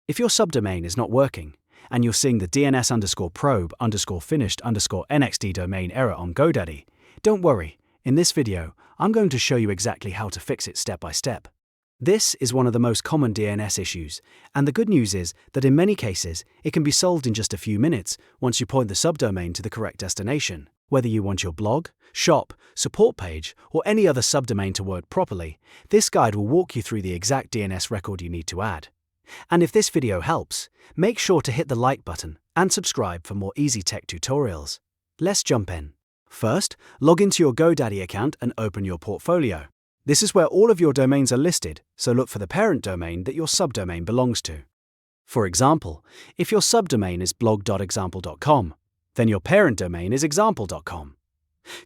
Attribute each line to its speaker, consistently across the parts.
Speaker 1: If your subdomain is not working, and you're seeing the DNS_probe_finished_Nxdomain error on GoDaddy, don't worry. In this video, I'm going to show you exactly how to fix it step by step. This is one of the most common DNS issues, and the good news is that in many cases, it can be solved in just a few minutes once you point the subdomain to the correct destination. Whether you want your blog, shop, support page, or any other subdomain to work properly, this guide will walk you through the exact DNS record you need to add. And if this video helps, make sure to hit the like button and subscribe for more easy tech tutorials. Let's jump in. First, log into your GoDaddy account and open your portfolio. This is where all of your domains are listed, so look for the parent domain that your subdomain belongs to. For example, if your subdomain is blog.example.com, then your parent domain is example.com.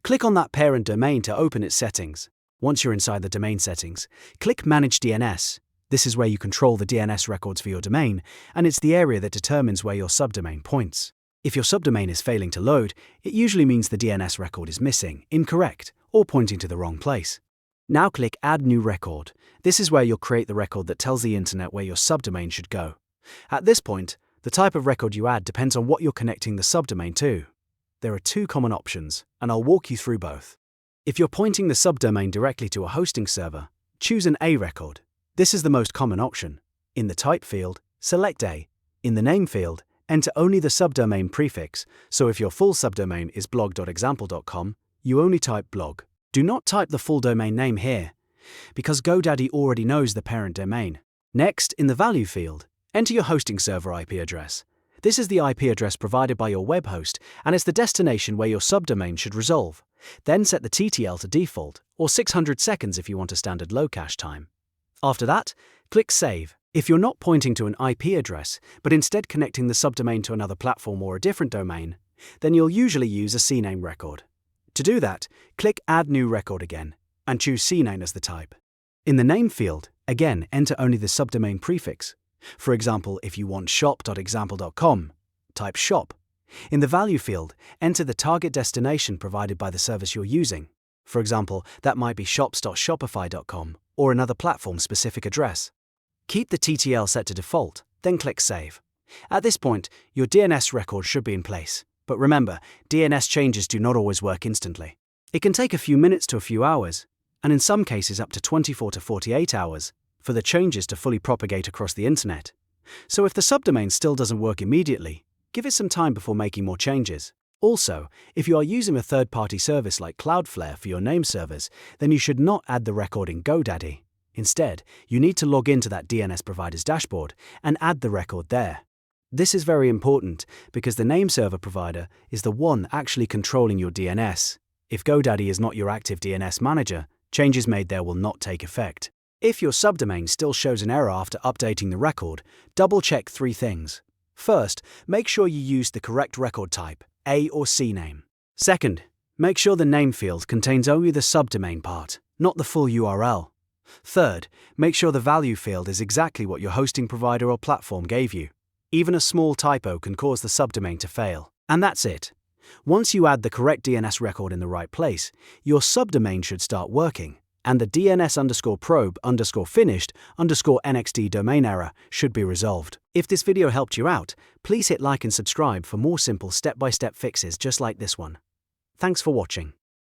Speaker 1: Click on that parent domain to open its settings. Once you're inside the domain settings, click Manage DNS. This is where you control the DNS records for your domain, and it's the area that determines where your subdomain points. If your subdomain is failing to load, it usually means the DNS record is missing, incorrect, or pointing to the wrong place. Now click Add New Record. This is where you'll create the record that tells the internet where your subdomain should go. At this point, the type of record you add depends on what you're connecting the subdomain to. There are two common options, and I'll walk you through both. If you're pointing the subdomain directly to a hosting server, choose an A record. This is the most common option. In the type field, select A. In the name field, enter only the subdomain prefix, so if your full subdomain is blog.example.com, you only type blog. Do not type the full domain name here, because GoDaddy already knows the parent domain. Next, in the value field, enter your hosting server IP address. This is the IP address provided by your web host, and it's the destination where your subdomain should resolve. Then set the TTL to default, or 600 seconds if you want a standard low cache time. After that, click Save. If you're not pointing to an IP address, but instead connecting the subdomain to another platform or a different domain, then you'll usually use a CNAME record. To do that, click Add New Record again, and choose CNAME as the type. In the name field, again enter only the subdomain prefix. For example, if you want shop.example.com, type shop. In the value field, enter the target destination provided by the service you're using. For example, that might be shops.shopify.com or another platform-specific address. Keep the TTL set to default, then click Save. At this point, your DNS record should be in place. But remember, DNS changes do not always work instantly. It can take a few minutes to a few hours, and in some cases up to 24 to 48 hours, for the changes to fully propagate across the internet. So if the subdomain still doesn't work immediately, give it some time before making more changes. Also, if you are using a third-party service like Cloudflare for your name servers, then you should not add the record in GoDaddy. Instead, you need to log into that DNS provider's dashboard and add the record there. This is very important because the name server provider is the one actually controlling your DNS. If GoDaddy is not your active DNS manager, changes made there will not take effect. If your subdomain still shows an error after updating the record, double-check 3 things. First, make sure you use the correct record type, A or CNAME. Second, make sure the name field contains only the subdomain part, not the full URL. Third, make sure the value field is exactly what your hosting provider or platform gave you. Even a small typo can cause the subdomain to fail. And that's it. Once you add the correct DNS record in the right place, your subdomain should start working, and the DNS_probe_finished_Nxdomain error should be resolved. If this video helped you out, please hit like and subscribe for more simple step-by-step fixes just like this one. Thanks for watching.